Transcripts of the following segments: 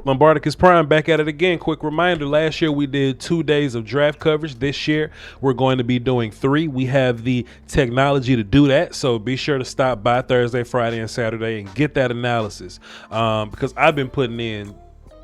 Lombardicus Prime back at it again. Quick reminder, last year we did 2 days of draft coverage. This year we're going to be doing 3. We have the technology to do that, so be sure to stop by Thursday, Friday, and Saturday and get that analysis, because I've been putting in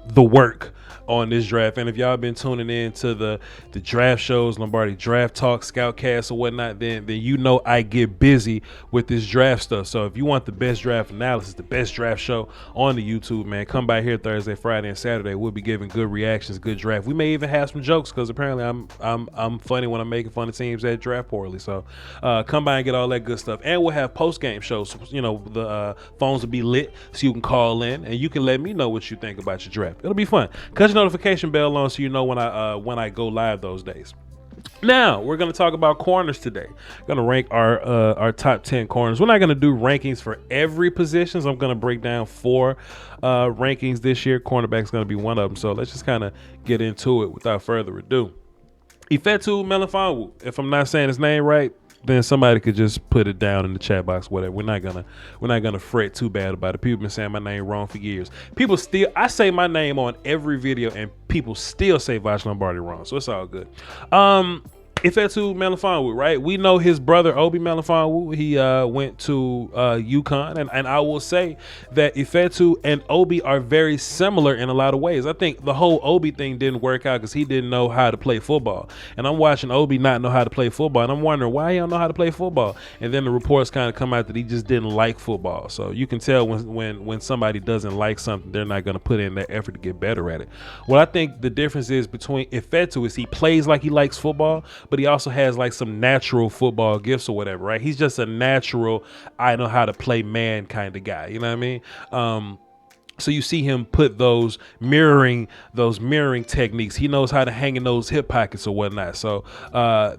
the work on this draft. And if y'all been tuning in to the draft shows, Lombardi Draft Talk, Scoutcast, or whatnot, then you know I get busy with this draft stuff. So if you want the best draft analysis, the best draft show on the YouTube, man, come by here Thursday, Friday, and Saturday. We'll be giving good reactions, good draft. We may even have some jokes because apparently I'm funny when I'm making fun of teams that draft poorly. So come by and get all that good stuff. And we'll have post game shows. You know, the phones will be lit so you can call in and you can let me know what you think about your draft. It'll be fun. Cut your notification bell on so you know when I go live those days. Now we're going to talk about corners today. Going to rank our top 10 corners. We're not going to do rankings for every position. So I'm going to break down 4 rankings this year. Cornerback's going to be one of them. So let's just kind of get into it without further ado. Ifeatu Melifonwu. If I'm not saying his name right, then somebody could just put it down in the chat box, whatever. We're not gonna fret too bad about it. People been saying my name wrong for years. I say my name on every video and people still say Voch Lombardi wrong, so it's all good. Ifeatu Melifonwu, right? We know his brother Obi Melifonwu. He went to UConn, and I will say that Ifeatu and Obi are very similar in a lot of ways. I think the whole Obi thing didn't work out because he didn't know how to play football, and I'm watching Obi not know how to play football, and I'm wondering why he don't know how to play football. And then the reports kind of come out that he just didn't like football. So you can tell when somebody doesn't like something, they're not going to put in that effort to get better at it. What I think the difference is between Ifeatu is he plays like he likes football, but he also has like some natural football gifts or whatever, right? He's just a natural, I know how to play man kind of guy. You know what I mean? So you see him put those mirroring techniques. He knows how to hang in those hip pockets or whatnot. So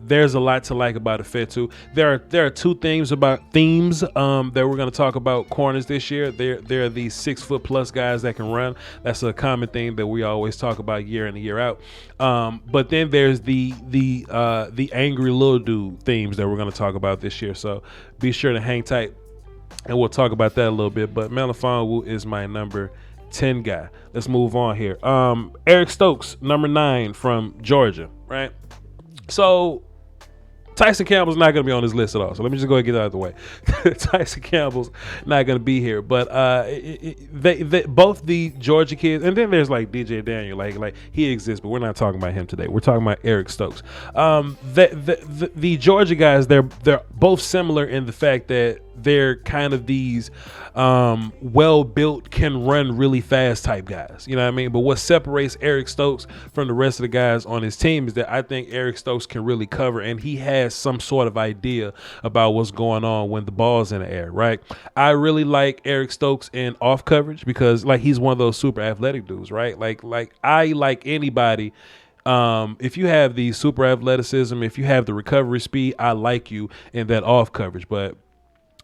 there's a lot to like about Ifeatu. There are 2 themes that we're going to talk about corners this year. There are these 6-foot+ guys that can run. That's a common thing that we always talk about year in and year out. But then there's the angry little dude themes that we're going to talk about this year. So be sure to hang tight. And we'll talk about that a little bit. But Melifonwu is my number 10 guy. Let's move on here. Eric Stokes, number 9 from Georgia, right? So Tyson Campbell's not going to be on this list at all. So let me just go ahead and get that out of the way. Tyson Campbell's not going to be here. But they both the Georgia kids, and then there's like DJ Daniel, like he exists, but we're not talking about him today. We're talking about Eric Stokes. The Georgia guys, they're both similar in the fact that they're kind of these well-built, can run really fast type guys. You know what I mean? But what separates Eric Stokes from the rest of the guys on his team is that I think Eric Stokes can really cover, and he has some sort of idea about what's going on when the ball's in the air, right? I really like Eric Stokes in off coverage because like he's one of those super athletic dudes, right? Like I like anybody. If you have the super athleticism, if you have the recovery speed, I like you in that off coverage. But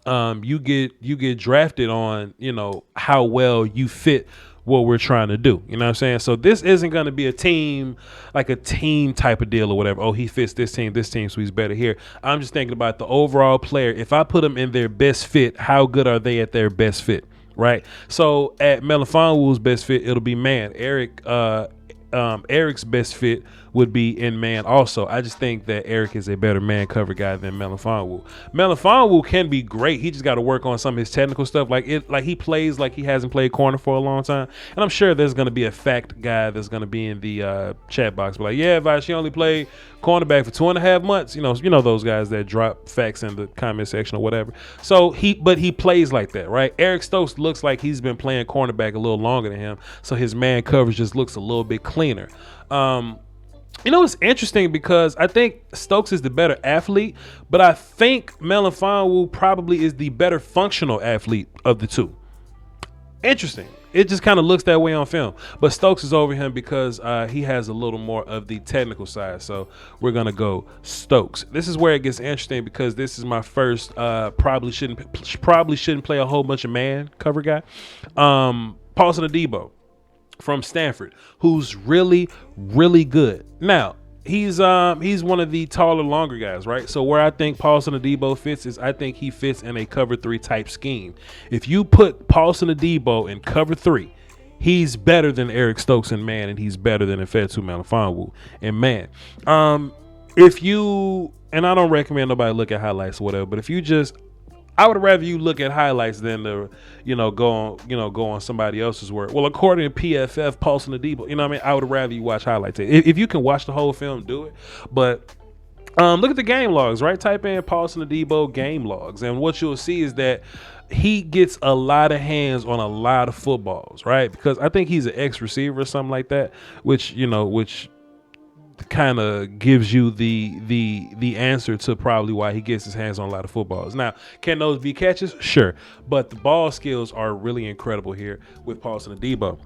you get drafted on, you know, how well you fit what we're trying to do. You know what I'm saying? So this isn't going to be a team type of deal or whatever. Oh, he fits this team, so he's better here. I'm just thinking about the overall player. If I put them in their best fit, how good are they at their best fit? Right. So at Melifonwu's best fit, it'll be man. Eric's best fit would be in man also. I just think that Eric is a better man cover guy than Melifonwu. Melifonwu can be great. He just got to work on some of his technical stuff. Like he plays like he hasn't played corner for a long time. And I'm sure there's going to be a fact guy that's going to be in the chat box. But like, yeah, Voch, she only played cornerback for 2.5 months. You know those guys that drop facts in the comment section or whatever. So he plays like that, right? Eric Stokes looks like he's been playing cornerback a little longer than him. So his man coverage just looks a little bit cleaner. You know, it's interesting because I think Stokes is the better athlete, but I think Melifonwu probably is the better functional athlete of the two. Interesting. It just kind of looks that way on film. But Stokes is over him because he has a little more of the technical side. So we're going to go Stokes. This is where it gets interesting because this is my first probably shouldn't play a whole bunch of man cover guy. Parsons Adebo from Stanford, who's really, really good. Now, he's one of the taller, longer guys, right? So where I think Parsons Adebo fits is I think he fits in a cover 3 type scheme. If you put Parsons Adebo in cover 3, he's better than Eric Stokes in man, and he's better than Ifeatu Melifonwu in man. If you, and I don't recommend nobody look at highlights or whatever, but if you just, I would rather you look at highlights than to, go on somebody else's work. Well, according to PFF, Paulson Adebo, you know what I mean? I would rather you watch highlights. If you can watch the whole film, do it. But look at the game logs, right? Type in Paulson Adebo game logs, and what you'll see is that he gets a lot of hands on a lot of footballs, right? Because I think he's an ex-receiver or something like that, which kind of gives you the answer to probably why he gets his hands on a lot of footballs. Now, can those be catches? Sure, but the ball skills are really incredible here with Paulson Adebo.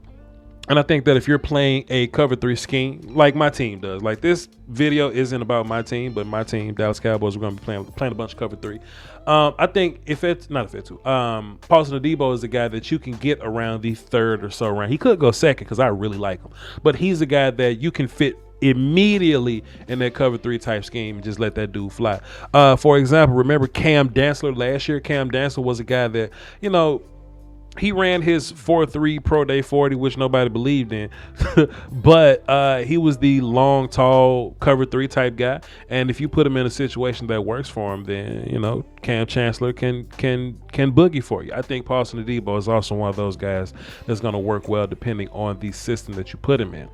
And I think that if you're playing a cover 3 scheme like my team does, like this video isn't about my team, but my team, Dallas Cowboys, we're going to be playing a bunch of cover 3. I think Paulson Adebo is the guy that you can get around the third or so round. He could go second because I really like him, but he's the guy that you can fit immediately in that cover 3 type scheme and just let that dude fly. For example, remember Cam Dantzler last year? Cam Dantzler was a guy that, he ran his 4.3 pro day 40, which nobody believed in, but he was the long, tall cover 3 type guy. And if you put him in a situation that works for him, then Cam Chancellor can boogie for you. I think Paulson Adebo is also one of those guys that's going to work well depending on the system that you put him in.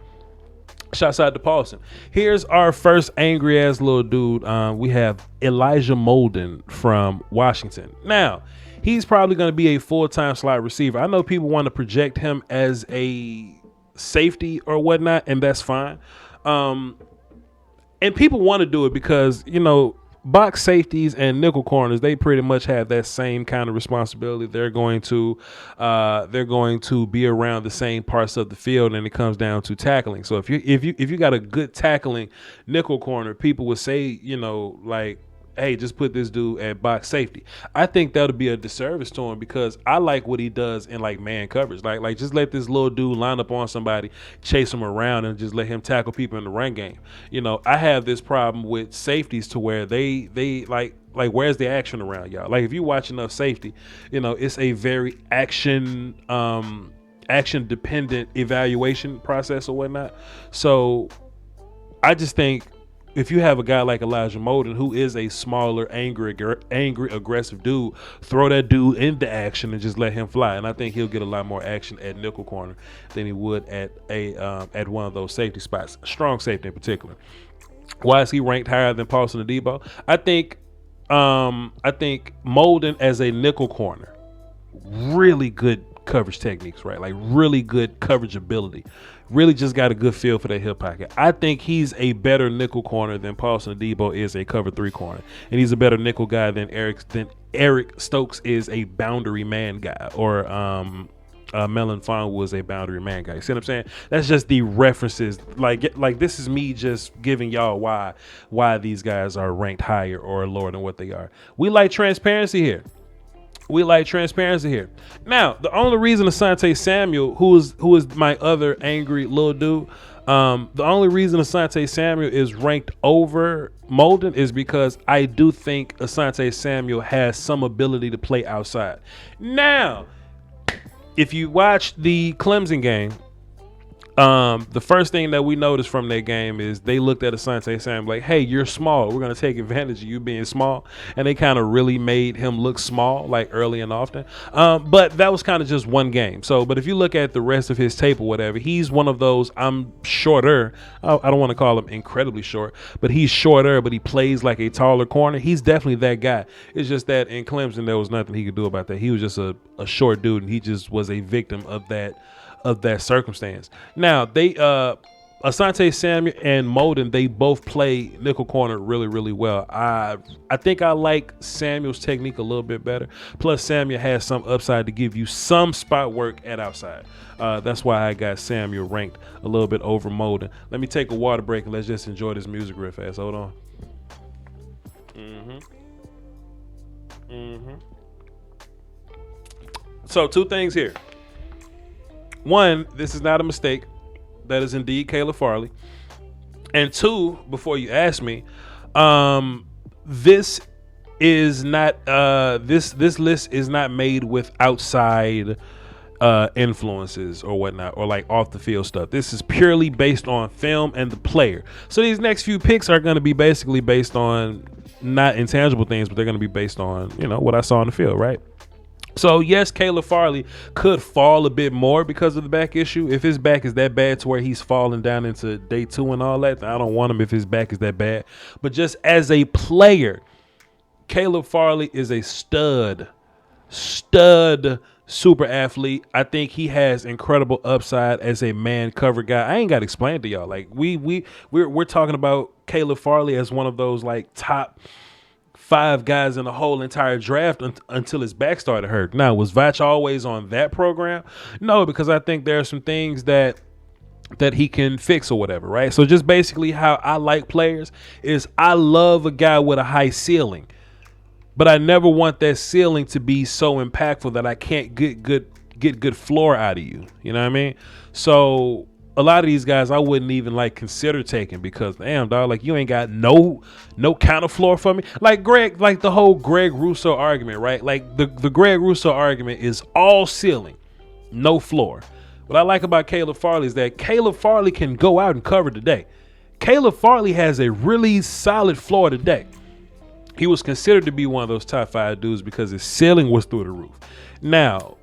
Shouts out to Paulson. Here's our first angry ass little dude. We have Elijah Molden from Washington. Now, he's probably going to be a full-time slot receiver. I know people want to project him as a safety or whatnot, and that's fine. And people want to do it because, box safeties and nickel corners, they pretty much have that same kind of responsibility. They're going to be around the same parts of the field, and it comes down to tackling. So if you got a good tackling nickel corner, people would say, hey, just put this dude at box safety. I think that'll be a disservice to him because I like what he does in man coverage. Like just let this little dude line up on somebody, chase him around, and just let him tackle people in the run game. I have this problem with safeties to where they like where's the action around y'all? Like if you watch enough safety, it's a very action dependent evaluation process or whatnot. So I just think if you have a guy like Elijah Molden, who is a smaller, angry, aggressive dude, throw that dude into action and just let him fly. And I think he'll get a lot more action at nickel corner than he would at one of those safety spots, strong safety in particular. Why is he ranked higher than Paulson Adebo? I think Molden as a nickel corner, really good coverage techniques, right? Like really good coverage ability. Really just got a good feel for that hip pocket. I think he's a better nickel corner than Paulson Adebo is a cover 3 corner, and he's a better nickel guy than Eric Stokes is a boundary man guy, or Melifonwu was a boundary man guy. You see what I'm saying? That's just the references. Like this is me just giving y'all why these guys are ranked higher or lower than what they are. We like transparency here. Now, the only reason Asante Samuel, who is my other angry little dude, the only reason Asante Samuel is ranked over Molden is because I do think Asante Samuel has some ability to play outside. Now, if you watch the Clemson game, the first thing that we noticed from that game is they looked at Asante Samuel like, hey, you're small. We're going to take advantage of you being small. And they kind of really made him look small, like early and often. But that was kind of just one game. But if you look at the rest of his tape or whatever, he's one of those, I'm shorter. I don't want to call him incredibly short, but he's shorter, but he plays like a taller corner. He's definitely that guy. It's just that in Clemson, there was nothing he could do about that. He was just a short dude, and he just was a victim of that circumstance. Now, Asante Samuel and Molden, they both play nickel corner really, really well. I think I like Samuel's technique a little bit better. Plus, Samuel has some upside to give you some spot work at outside. That's why I got Samuel ranked a little bit over Molden. Let me take a water break and let's just enjoy this music real fast. Hold on. So, two things here. One, this is not a mistake. That is indeed Caleb Farley. And two, before you ask me, this is not this list is not made with outside influences or whatnot, or like off the field stuff. This is purely based on film and the player. So these next few picks are going to be basically based on not intangible things, but they're going to be based on, what I saw on the field, right? So yes, Caleb Farley could fall a bit more because of the back issue. If his back is that bad to where he's falling down into day 2 and all that, I don't want him if his back is that bad. But just as a player, Caleb Farley is a stud super athlete. I think he has incredible upside as a man cover guy. I ain't got to explain to y'all. Like we're talking about Caleb Farley as one of those like top 5 guys in the whole entire draft until his back started hurt. Now, was Voch always on that program? No, because I think there are some things that he can fix or whatever, right? So just basically how I like players is I love a guy with a high ceiling, but I never want that ceiling to be so impactful that I can't get good floor out of you. You know what I mean? So a lot of these guys I wouldn't even like consider taking because damn dog, like you ain't got no counter floor for me. Like the whole Greg Russo argument, right? Like the Greg Russo argument is all ceiling, no floor. What I like about Caleb Farley is that Caleb Farley can go out and cover today. Caleb Farley has a really solid floor today. He was considered to be one of those top 5 dudes because his ceiling was through the roof. Now,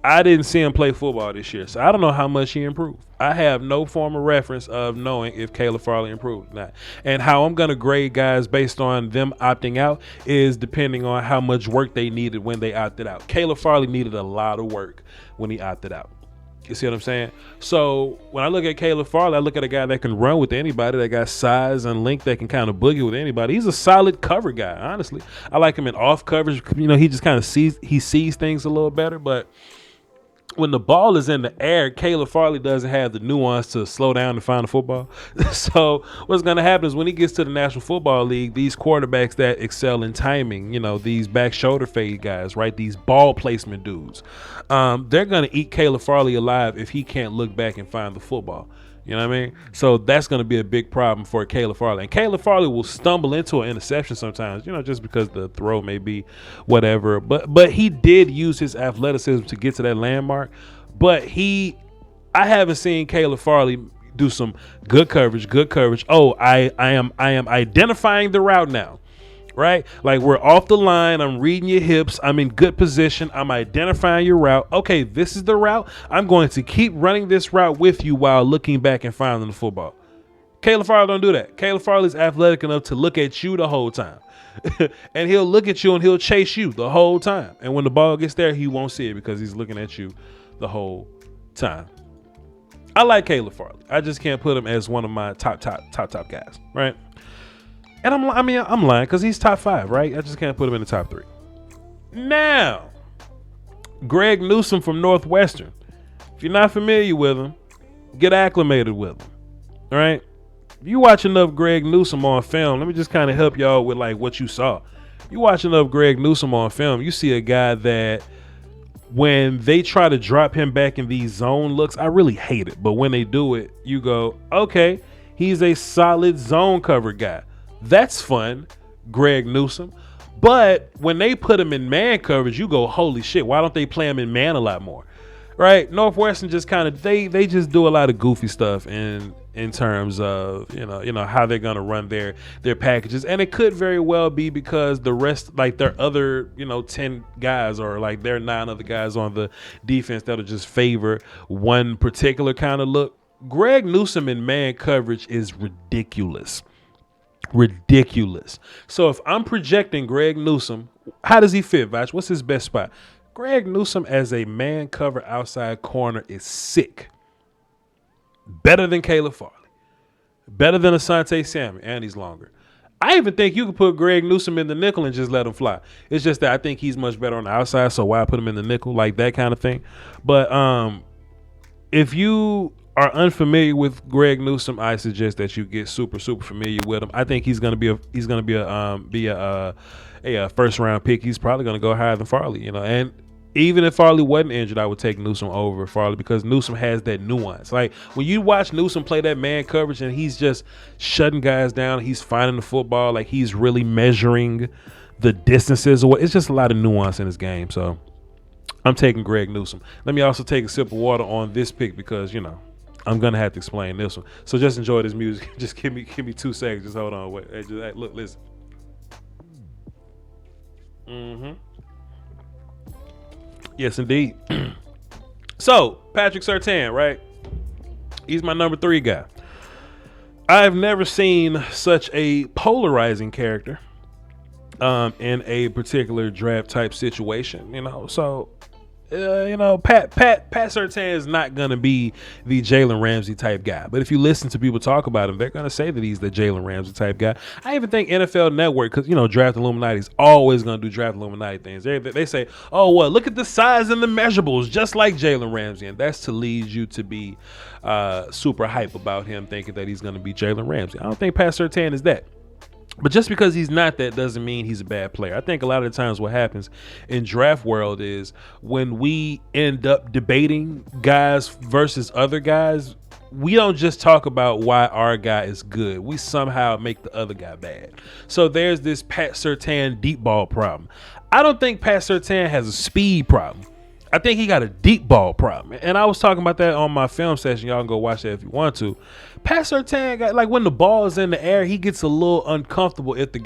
I didn't see him play football this year, so I don't know how much he improved. I have no form of reference of knowing if Caleb Farley improved or not. And how I'm going to grade guys based on them opting out is depending on how much work they needed when they opted out. Caleb Farley needed a lot of work when he opted out. You see what I'm saying? So when I look at Caleb Farley, I look at a guy that can run with anybody, that got size and length, that can kind of boogie with anybody. He's a solid cover guy, honestly. I like him in off coverage. He just kind of sees things a little better, but when the ball is in the air, Caleb Farley doesn't have the nuance to slow down to find the football. So what's going to happen is when he gets to the National Football League, these quarterbacks that excel in timing, these back shoulder fade guys, right? These ball placement dudes, they're going to eat Caleb Farley alive if he can't look back and find the football. You know what I mean? So that's going to be a big problem for Caleb Farley. And Caleb Farley will stumble into an interception sometimes, just because the throw may be whatever. But he did use his athleticism to get to that landmark. But I haven't seen Caleb Farley do some good coverage. Oh, I am identifying the route now. Right? Like we're off the line. I'm reading your hips. I'm in good position. I'm identifying your route. Okay, this is the route. I'm going to keep running this route with you while looking back and finding the football. Caleb Farley don't do that. Caleb Farley's athletic enough to look at you the whole time. And he'll look at you and he'll chase you the whole time. And when the ball gets there, he won't see it because he's looking at you the whole time. I like Caleb Farley. I just can't put him as one of my top guys, right? And I'm lying because he's top 5, right? I just can't put him in the top 3. Now, Greg Newsome from Northwestern. If you're not familiar with him, get acclimated with him, all right? If you watch enough Greg Newsome on film, let me just kind of help y'all with like what you saw. You watch enough Greg Newsome on film, you see a guy that when they try to drop him back in these zone looks, I really hate it. But when they do it, you go, okay, he's a solid zone cover guy. That's fun, Greg Newsome. But when they put him in man coverage, you go, holy shit, why don't they play him in man a lot more? Right? Northwestern just kind of, they just do a lot of goofy stuff in terms of, how they're going to run their packages. And it could very well be because the rest, like their other, 10 guys or like their 9 other guys on the defense that'll just favor one particular kind of look. Greg Newsome in man coverage is ridiculous. So if I'm projecting Greg Newsome, how does he fit, Voch? What's his best spot? Greg Newsome as a man cover outside corner is sick. Better than Caleb Farley. Better than Asante Samuel, and he's longer. I even think you could put Greg Newsome in the nickel and just let him fly. It's just that I think he's much better on the outside, so why put him in the nickel, like that kind of thing. But if you are unfamiliar with Greg Newsome, I suggest that you get super familiar with him. I think he's gonna be a first round pick. He's probably gonna go higher than Farley, and even if Farley wasn't injured, I would take Newsome over Farley because Newsome has that nuance. Like when you watch Newsome play that man coverage and he's just shutting guys down, he's finding the football, like he's really measuring the distances or what. It's just a lot of nuance in his game. So I'm taking Greg Newsome. Let me also take a sip of water on this pick because, I'm gonna have to explain this one. So just enjoy this music. Just give me 2 seconds. Just hold on. Wait. Hey, look, listen. Yes, indeed. So Patrick Surtain, right? He's my number 3 guy. I've never seen such a polarizing character in a particular draft type situation. So. Pat Surtain is not going to be the Jalen Ramsey type guy. But if you listen to people talk about him, they're going to say that he's the Jalen Ramsey type guy. I even think NFL Network, because, Draft Illuminati is always going to do Draft Illuminati things. They say, oh, well, look at the size and the measurables, just like Jalen Ramsey. And that's to lead you to be super hype about him, thinking that he's going to be Jalen Ramsey. I don't think Pat Surtain is that. But just because he's not that doesn't mean he's a bad player. I think a lot of the times what happens in draft world is when we end up debating guys versus other guys, we don't just talk about why our guy is good. We somehow make the other guy bad. So there's this Pat Surtain deep ball problem. I don't think Pat Surtain has a speed problem. I think he got a deep ball problem. And I was talking about that on my film session. Y'all can go watch that if you want to. Pat Surtain got, like, when the ball is in the air, he gets a little uncomfortable if the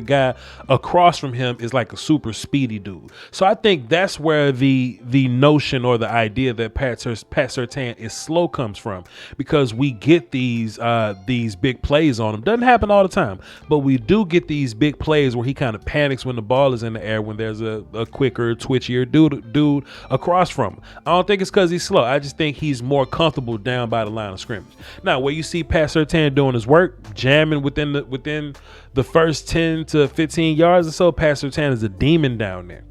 guy across from him is like a super speedy dude. So I think that's where the notion or the idea that Pat Surtain is slow comes from, because we get these big plays on him. Doesn't happen all the time, but we do get these big plays where he kind of panics when the ball is in the air when there's a quicker, twitchier dude across from him. I don't think it's because he's slow. I just think he's more comfortable down by the line of scrimmage. Now, where you see Pat Surtain doing his work, jamming within the first 10 to 15 yards or so, Pat Surtain is a demon down there.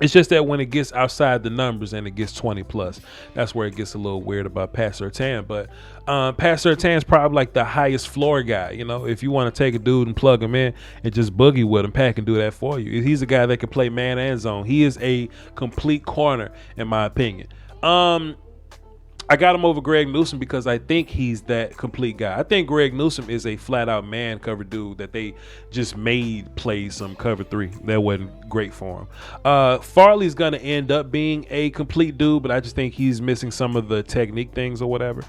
It's just that when it gets outside the numbers and it gets 20 plus, that's where it gets a little weird about Pat Surtain. But Pat Surtain is probably like the highest floor guy. If you want to take a dude and plug him in and just boogie with him, Pat can do that for you. He's a guy that can play man and zone. He is a complete corner, in my opinion. I got him over Greg Newsome because I think he's that complete guy. I think Greg Newsome is a flat-out man cover dude that they just made play some cover 3. That wasn't great for him. Farley's going to end up being a complete dude, but I just think he's missing some of the technique things or whatever.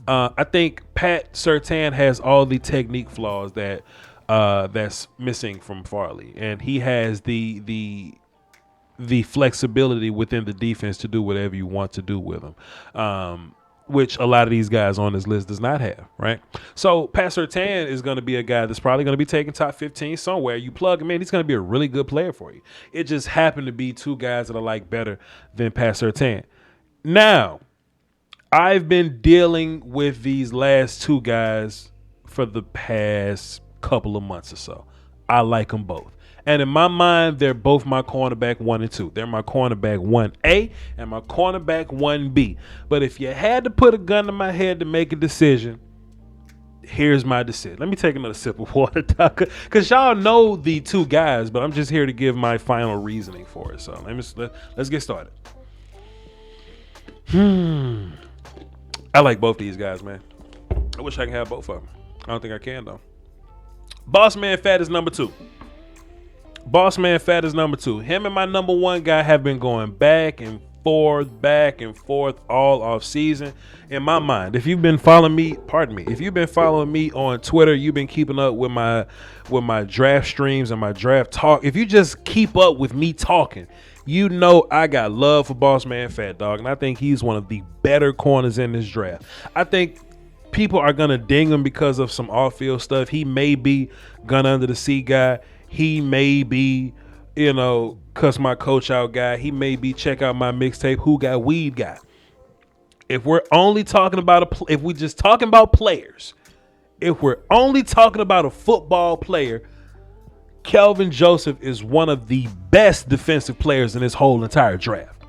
I think Pat Surtain has all the technique flaws that's missing from Farley, and he has the flexibility within the defense to do whatever you want to do with him, which a lot of these guys on this list does not have, right? So Pat Surtain is going to be a guy that's probably going to be taking top 15 somewhere. You plug him in, he's going to be a really good player for you. It just happened to be 2 guys that I like better than Pat Surtain. Now, I've been dealing with these last 2 guys for the past couple of months or so. I like them both. And in my mind, they're both my cornerback 1 and 2. They're my cornerback 1A and my cornerback 1B. But if you had to put a gun to my head to make a decision, here's my decision. Let me take another sip of water, because y'all know the 2 guys, but I'm just here to give my final reasoning for it. So let's get started. I like both these guys, man. I wish I could have both of them. I don't think I can, though. Boss Man Fat is number 2. Boss Man Fat is number 2. Him and my number 1 guy have been going back and forth all off season. In my mind, if you've been following me, if you've been following me on Twitter, you've been keeping up with my draft streams and my draft talk. If you just keep up with me talking, you know I got love for Boss Man Fat, dog, and I think he's one of the better corners in this draft. I think people are gonna ding him because of some off-field stuff. He may be gun under the sea guy. He may be, cuss my coach out guy. He may be check out my mixtape, Who Got Weed guy. If we're only talking about if we just talking about players, if we're only talking about a football player, Kelvin Joseph is one of the best defensive players in this whole entire draft,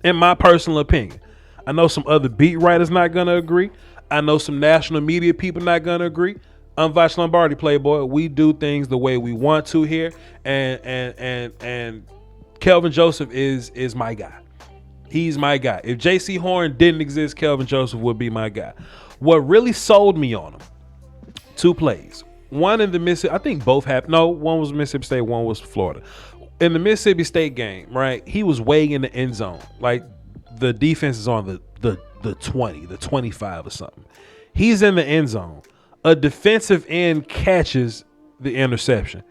in my personal opinion. I know some other beat writers not gonna agree. I know some national media people not gonna agree. I'm Voch Lombardi, Playboy. We do things the way we want to here, and Kelvin Joseph is my guy. He's my guy. If J.C. Horn didn't exist, Kelvin Joseph would be my guy. What really sold me on him, 2 plays. One in the Mississippi, I think both happened. No, one was Mississippi State, one was Florida. in the Mississippi State game, right? He was way in the end zone. Like the defense is on the 20, the 25 or something. He's in the end zone. A defensive end catches the interception.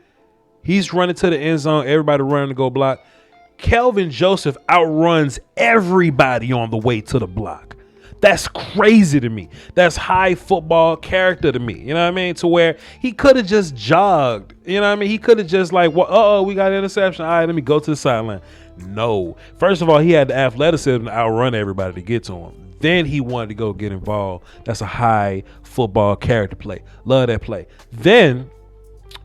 He's running to the end zone. Everybody running to go block. Kelvin Joseph outruns everybody on the way to the block. That's crazy to me. That's high football character to me. You know what I mean? To where he could have just jogged. You know what I mean? He could have just like, well, we got an interception. All right, let me go to the sideline. No. First of all, he had the athleticism to outrun everybody to get to him. Then he wanted to go get involved. That's a high football character play. Love that play. Then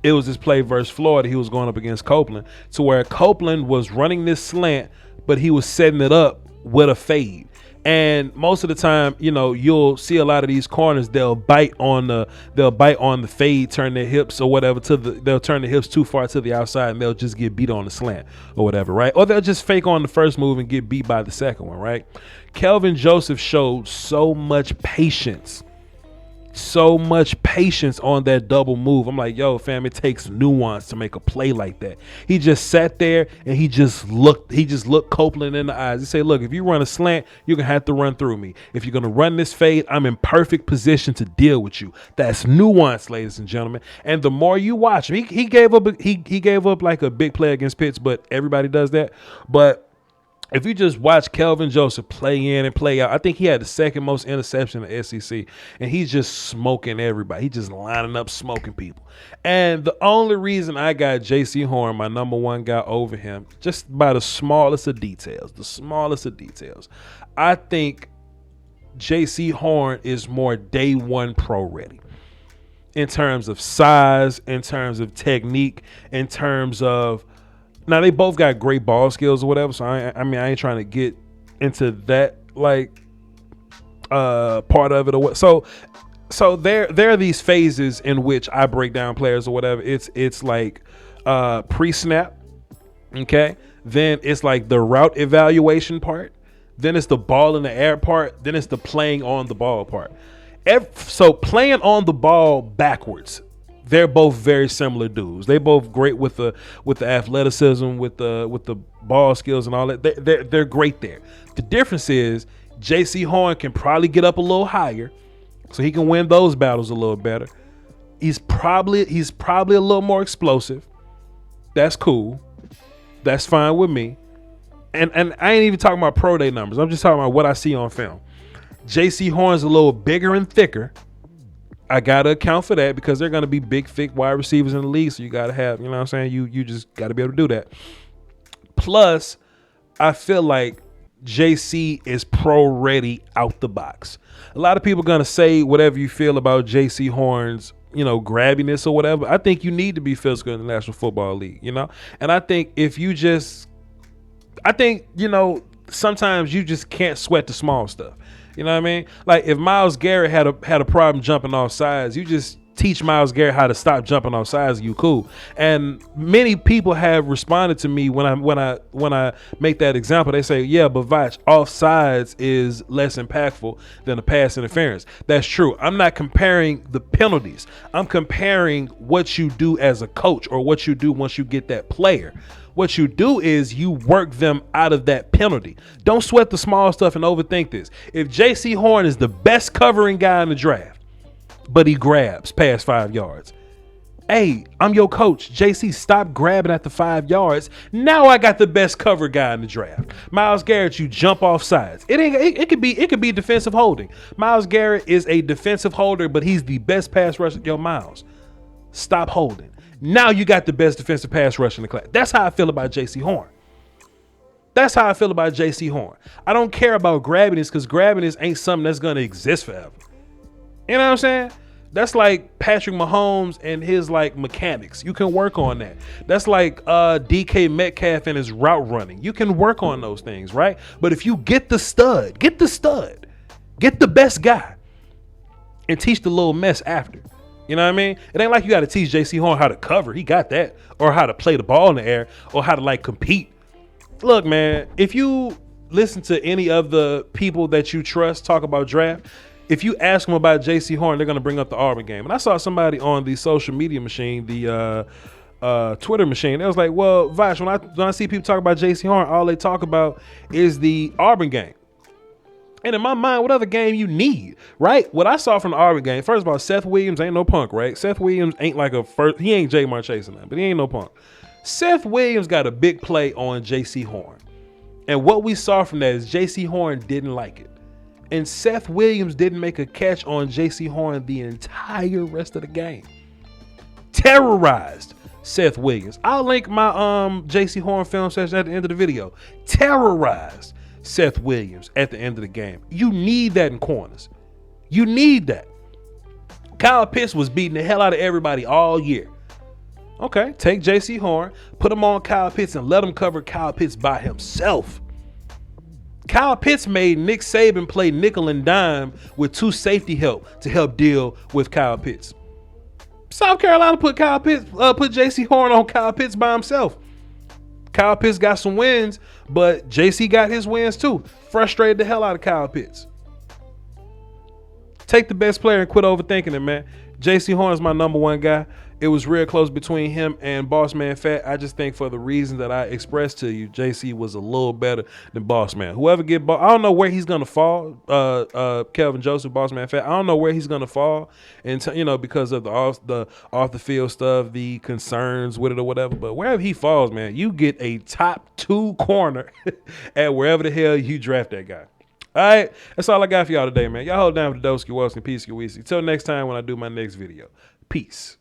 it was this play versus Florida. He was going up against Copeland, to where Copeland was running this slant, but he was setting it up with a fade. And most of the time, you know, you'll see a lot of these corners, they'll bite on the fade, turn their hips or whatever they'll turn the hips too far to the outside, and they'll just get beat on the slant or whatever, right? Or they'll just fake on the first move and get beat by the second one, right? Kelvin Joseph showed so much patience on that double move. I'm like, yo, fam, it takes nuance to make a play like that. He just sat there and he just looked Copeland in the eyes. He said, look, if you run a slant, you're gonna have to run through me. If you're gonna run this fade, I'm in perfect position to deal with you. That's nuance, ladies and gentlemen. And the more you watch him, he gave up like a big play against Pitts, but everybody does that. But if you just watch Kelvin Joseph play in and play out, I think he had the second most interception in the SEC, and he's just smoking everybody. He's just lining up, smoking people. And the only reason I got J.C. Horn, my number one guy, over him, just by the smallest of details, I think J.C. Horn is more day one pro ready in terms of size, in terms of technique, in terms of, now they both got great ball skills or whatever, so I ain't trying to get into that like part of it or what. So there are these phases in which I break down players or whatever. It's like pre-snap, okay? Then it's like the route evaluation part. Then it's the ball in the air part. Then it's the playing on the ball part. So playing on the ball backwards, they're both very similar dudes. They both great with the athleticism, with the ball skills and all that. They're great there. The difference is J.C. Horn can probably get up a little higher, so he can win those battles a little better. He's probably a little more explosive. That's cool. That's fine with me. And I ain't even talking about pro day numbers. I'm just talking about what I see on film. J.C. Horn's a little bigger and thicker. I gotta account for that because they're gonna be big, thick wide receivers in the league. So you gotta have, you know what I'm saying? You just gotta be able to do that. Plus, I feel like JC is pro ready out the box. A lot of people are gonna say whatever you feel about JC Horn's, you know, grabbiness or whatever. I think you need to be physical in the National Football League, you know? And I think you know, sometimes you just can't sweat the small stuff. You know what I mean? Like if Myles Garrett had a problem jumping off sides, you just teach Myles Garrett how to stop jumping off sides. You cool. And many people have responded to me when I make that example. They say, yeah, but Voch, off sides is less impactful than a pass interference. That's true. I'm not comparing the penalties. I'm comparing what you do as a coach or what you do once you get that player. What you do is you work them out of that penalty. Don't sweat the small stuff and overthink this. If J.C. Horn is the best covering guy in the draft, but he grabs past 5 yards, hey, I'm your coach. J.C., stop grabbing at the 5 yards. Now I got the best cover guy in the draft. Myles Garrett, you jump off sides. It could be defensive holding. Myles Garrett is a defensive holder, but he's the best pass rusher. Yo, Myles, stop holding. Now you got the best defensive pass rush in the class. That's how I feel about J.C. Horn. I don't care about grabbiness because grabbiness ain't something that's going to exist forever. You know what I'm saying? That's like Patrick Mahomes and his like mechanics. You can work on that. That's like DK Metcalf and his route running. You can work on those things, right? But if you get the stud, get the best guy and teach the little mess after. You know what I mean? It ain't like you got to teach J.C. Horn how to cover. He got that. Or how to play the ball in the air. Or how to, like, compete. Look, man, if you listen to any of the people that you trust talk about draft, if you ask them about J.C. Horn, they're going to bring up the Auburn game. And I saw somebody on the social media machine, the Twitter machine. It was like, well, Voch, when I see people talk about J.C. Horn, all they talk about is the Auburn game. And in my mind, what other game you need, right? What I saw from the Auburn game, first of all, Seth Williams ain't no punk, right? Seth Williams ain't like he ain't J. Marchese or nothing, but he ain't no punk. Seth Williams got a big play on J.C. Horn. And what we saw from that is J.C. Horn didn't like it. And Seth Williams didn't make a catch on J.C. Horn the entire rest of the game. Terrorized Seth Williams. I'll link my J.C. Horn film session at the end of the video. Terrorized Seth Williams at the end of the game. You need that in corners. You need that. Kyle Pitts was beating the hell out of everybody all year. Okay, take J.C. Horn, put him on Kyle Pitts, and let him cover Kyle Pitts by himself. Kyle Pitts made Nick Saban play nickel and dime with 2 safety help to help deal with Kyle Pitts. South Carolina put J.C. Horn on Kyle Pitts by himself. Kyle Pitts got some wins, but J.C. got his wins too. Frustrated the hell out of Kyle Pitts. Take the best player and quit overthinking it, man. J.C. Horn is my number 1 guy. It was real close between him and Boss Man Fat. I just think for the reason that I expressed to you, JC was a little better than Boss Man. Whoever I don't know where he's gonna fall. Kelvin Joseph, Boss Man Fat. I don't know where he's gonna fall, and because of the off the field stuff, the concerns with it or whatever. But wherever he falls, man, you get a top 2 corner at wherever the hell you draft that guy. All right, that's all I got for y'all today, man. Y'all hold down for the Doski Welski, Peace, Weezy. Till next time when I do my next video. Peace.